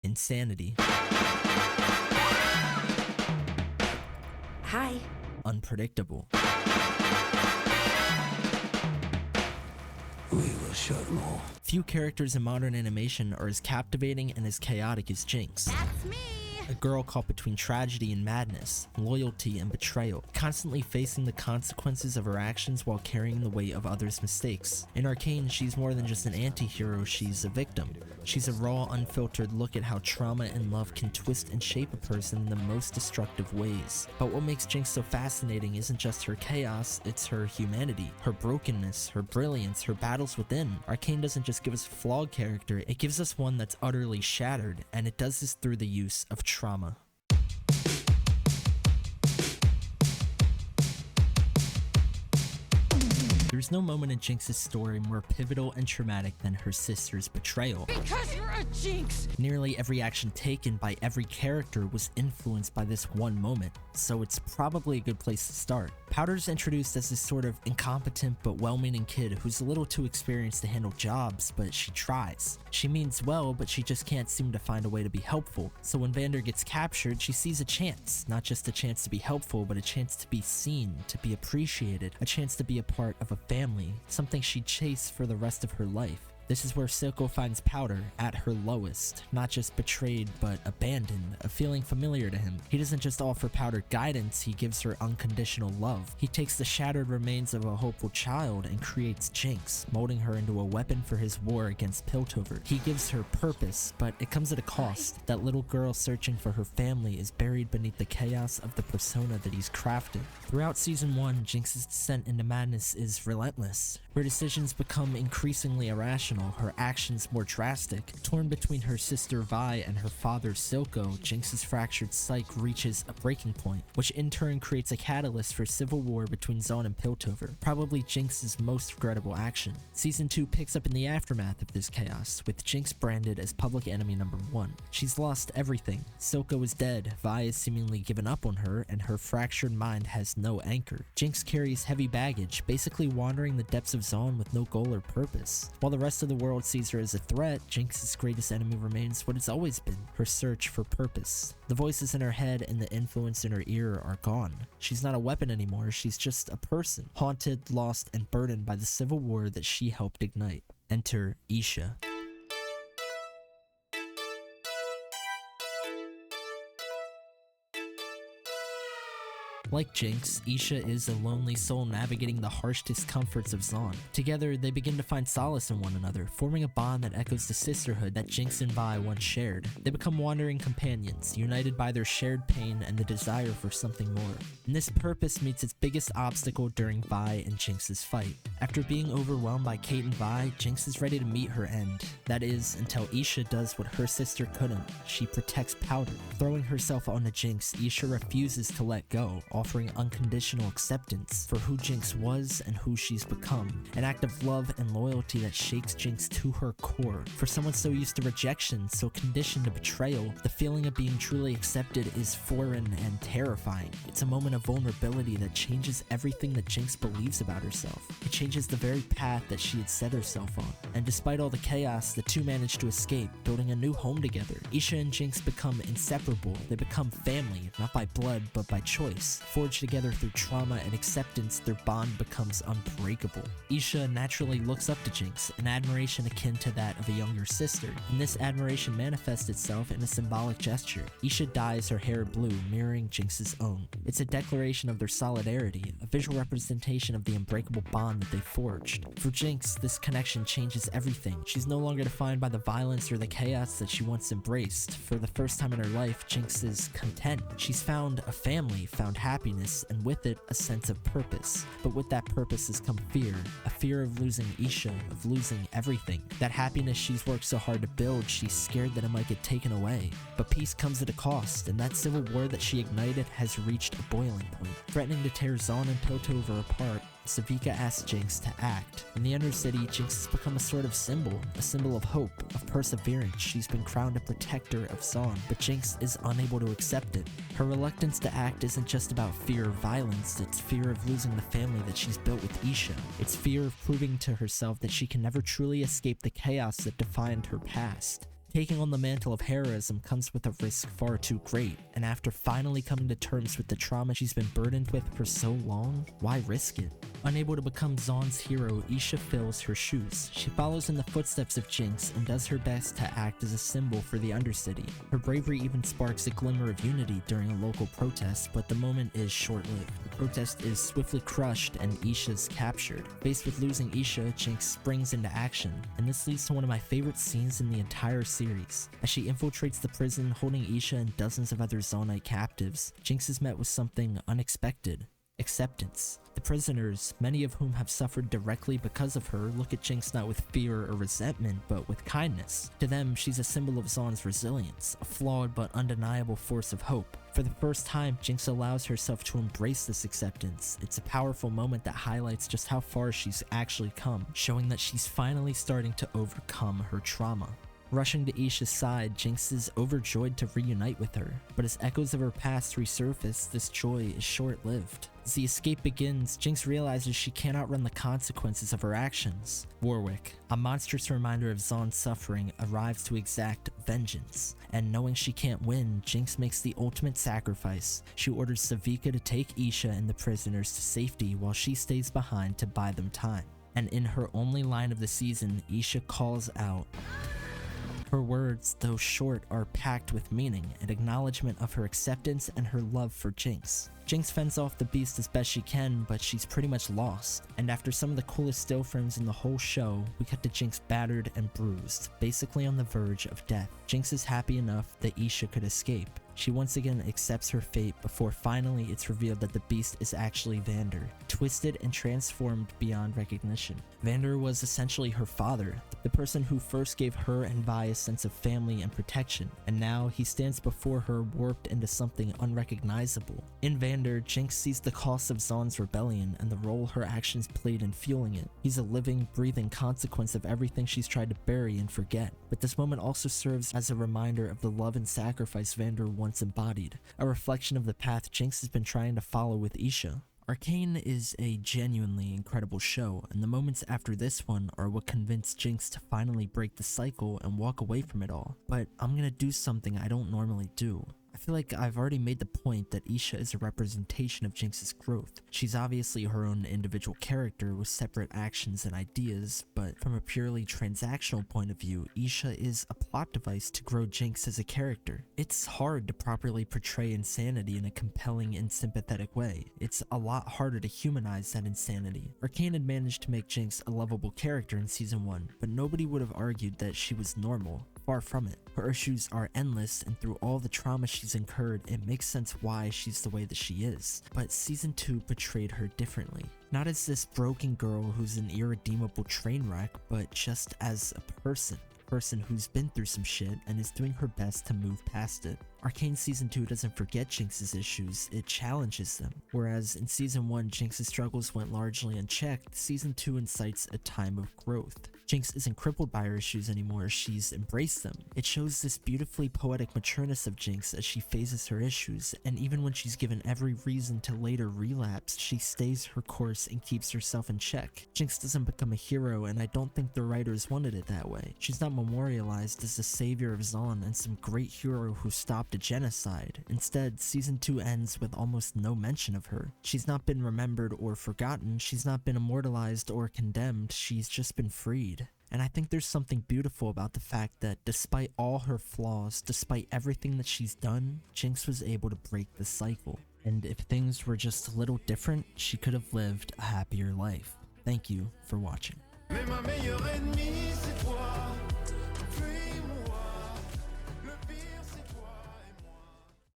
Insanity. Hi. Unpredictable. We will show them all. Few characters in modern animation are as captivating and as chaotic as Jinx. That's me. A girl caught between tragedy and madness, loyalty and betrayal, constantly facing the consequences of her actions while carrying the weight of others' mistakes. In Arcane, she's more than just an anti-hero, she's a victim. She's a raw, unfiltered look at how trauma and love can twist and shape a person in the most destructive ways. But what makes Jinx so fascinating isn't just her chaos, it's her humanity, her brokenness, her brilliance, her battles within. Arcane doesn't just give us a flawed character, it gives us one that's utterly shattered, and it does this through the use of trauma. There's no moment in Jinx's story more pivotal and traumatic than her sister's betrayal. Because you're a Jinx! Nearly every action taken by every character was influenced by this one moment, so it's probably a good place to start. Powder's introduced as this sort of incompetent but well-meaning kid who's a little too experienced to handle jobs, but she tries. She means well, but she just can't seem to find a way to be helpful. So when Vander gets captured, she sees a chance. Not just a chance to be helpful, but a chance to be seen, to be appreciated, a chance to be a part of a family, something she'd chase for the rest of her life. This is where Silco finds Powder at her lowest, not just betrayed but abandoned, a feeling familiar to him. He doesn't just offer Powder guidance, he gives her unconditional love. He takes the shattered remains of a hopeful child and creates Jinx, molding her into a weapon for his war against Piltover. He gives her purpose, but it comes at a cost. That little girl searching for her family is buried beneath the chaos of the persona that he's crafted. Throughout Season 1, Jinx's descent into madness is relentless. Her decisions become increasingly irrational, her actions more drastic. Torn between her sister Vi and her father Silco, Jinx's fractured psyche reaches a breaking point, which in turn creates a catalyst for civil war between Zaun and Piltover, probably Jinx's most regrettable action. Season 2 picks up in the aftermath of this chaos, with Jinx branded as public enemy number 1. She's lost everything. Silco is dead, Vi is seemingly given up on her, and her fractured mind has no anchor. Jinx carries heavy baggage, basically wandering the depths of Zaun with no goal or purpose. While the rest of the world sees her as a threat, Jinx's greatest enemy remains what it's always been, her search for purpose. The voices in her head and the influence in her ear are gone. She's not a weapon anymore, she's just a person, haunted, lost, and burdened by the civil war that she helped ignite. Enter Isha. Like Jinx, Isha is a lonely soul navigating the harsh discomforts of Zaun. Together, they begin to find solace in one another, forming a bond that echoes the sisterhood that Jinx and Vi once shared. They become wandering companions, united by their shared pain and the desire for something more. And this purpose meets its biggest obstacle during Vi and Jinx's fight. After being overwhelmed by Kate and Vi, Jinx is ready to meet her end. That is, until Isha does what her sister couldn't. She protects Powder. Throwing herself onto Jinx, Isha refuses to let go, offering unconditional acceptance for who Jinx was and who she's become. An act of love and loyalty that shakes Jinx to her core. For someone so used to rejection, so conditioned to betrayal, the feeling of being truly accepted is foreign and terrifying. It's a moment of vulnerability that changes everything that Jinx believes about herself. It changes the very path that she had set herself on. And despite all the chaos, the two manage to escape, building a new home together. Isha and Jinx become inseparable. They become family, not by blood, but by choice. Forged together through trauma and acceptance, their bond becomes unbreakable. Isha naturally looks up to Jinx, an admiration akin to that of a younger sister, and this admiration manifests itself in a symbolic gesture. Isha dyes her hair blue, mirroring Jinx's own. It's a declaration of their solidarity, a visual representation of the unbreakable bond that they forged. For Jinx, this connection changes everything. She's no longer defined by the violence or the chaos that she once embraced. For the first time in her life, Jinx is content. She's found a family, found happiness, and with it, a sense of purpose. But with that purpose has come fear. A fear of losing Isha, of losing everything. That happiness she's worked so hard to build, she's scared that it might get taken away. But peace comes at a cost, and that civil war that she ignited has reached a boiling point. Threatening to tear Zaun and Piltover apart, Savika asks Jinx to act. In the Undercity, Jinx has become a sort of symbol of hope, of perseverance. She's been crowned a protector of Zaun, but Jinx is unable to accept it. Her reluctance to act isn't just about fear of violence, it's fear of losing the family that she's built with Isha. It's fear of proving to herself that she can never truly escape the chaos that defined her past. Taking on the mantle of heroism comes with a risk far too great, and after finally coming to terms with the trauma she's been burdened with for so long, why risk it? Unable to become Zaun's hero, Isha fills her shoes. She follows in the footsteps of Jinx and does her best to act as a symbol for the Undercity. Her bravery even sparks a glimmer of unity during a local protest, but the moment is short-lived. The protest is swiftly crushed and Isha's captured. Faced with losing Isha, Jinx springs into action, and this leads to one of my favorite scenes in the entire series. As she infiltrates the prison holding Isha and dozens of other Zaunite captives, Jinx is met with something unexpected: acceptance. The prisoners, many of whom have suffered directly because of her, look at Jinx not with fear or resentment, but with kindness. To them, she's a symbol of Zaun's resilience, a flawed but undeniable force of hope. For the first time, Jinx allows herself to embrace this acceptance. It's a powerful moment that highlights just how far she's actually come, showing that she's finally starting to overcome her trauma. Rushing to Isha's side, Jinx is overjoyed to reunite with her, but as echoes of her past resurface, this joy is short-lived. As the escape begins, Jinx realizes she can't outrun the consequences of her actions. Warwick, a monstrous reminder of Zaun's suffering, arrives to exact vengeance, and knowing she can't win, Jinx makes the ultimate sacrifice. She orders Savika to take Isha and the prisoners to safety while she stays behind to buy them time. And in her only line of the season, Isha calls out. Her words, though short, are packed with meaning, an acknowledgement of her acceptance and her love for Jinx. Jinx fends off the beast as best she can, but she's pretty much lost. And after some of the coolest still frames in the whole show, we cut to Jinx battered and bruised, basically on the verge of death. Jinx is happy enough that Isha could escape. She once again accepts her fate before finally it's revealed that the beast is actually Vander, twisted and transformed beyond recognition. Vander was essentially her father, the person who first gave her and Vi a sense of family and protection, and now he stands before her warped into something unrecognizable. In Vander, Jinx sees the cost of Zaun's rebellion and the role her actions played in fueling it. He's a living, breathing consequence of everything she's tried to bury and forget. But this moment also serves as a reminder of the love and sacrifice Vander once embodied, a reflection of the path Jinx has been trying to follow with Isha. Arcane is a genuinely incredible show, and the moments after this one are what convinced Jinx to finally break the cycle and walk away from it all. But I'm gonna do something I don't normally do. I feel like I've already made the point that Isha is a representation of Jinx's growth. She's obviously her own individual character with separate actions and ideas, but from a purely transactional point of view, Isha is a plot device to grow Jinx as a character. It's hard to properly portray insanity in a compelling and sympathetic way. It's a lot harder to humanize that insanity. Arcane had managed to make Jinx a lovable character in season 1, but nobody would have argued that she was normal. Far from it. Her issues are endless, and through all the trauma she's incurred, it makes sense why she's the way that she is. But season 2 portrayed her differently. Not as this broken girl who's an irredeemable train wreck, but just as a person who's been through some shit and is doing her best to move past it. Arcane Season 2 doesn't forget Jinx's issues, it challenges them. Whereas in Season 1, Jinx's struggles went largely unchecked, Season 2 incites a time of growth. Jinx isn't crippled by her issues anymore, she's embraced them. It shows this beautifully poetic matureness of Jinx as she faces her issues, and even when she's given every reason to later relapse, she stays her course and keeps herself in check. Jinx doesn't become a hero, and I don't think the writers wanted it that way. She's not memorialized as the savior of Zaun and some great hero who stopped a genocide. Instead, Season 2 ends with almost no mention of her. She's not been remembered or forgotten, she's not been immortalized or condemned, she's just been freed. And I think there's something beautiful about the fact that despite all her flaws, despite everything that she's done, Jinx was able to break the cycle. And if things were just a little different, she could have lived a happier life. Thank you for watching. Mais ma meilleure ennemie, c'est toi.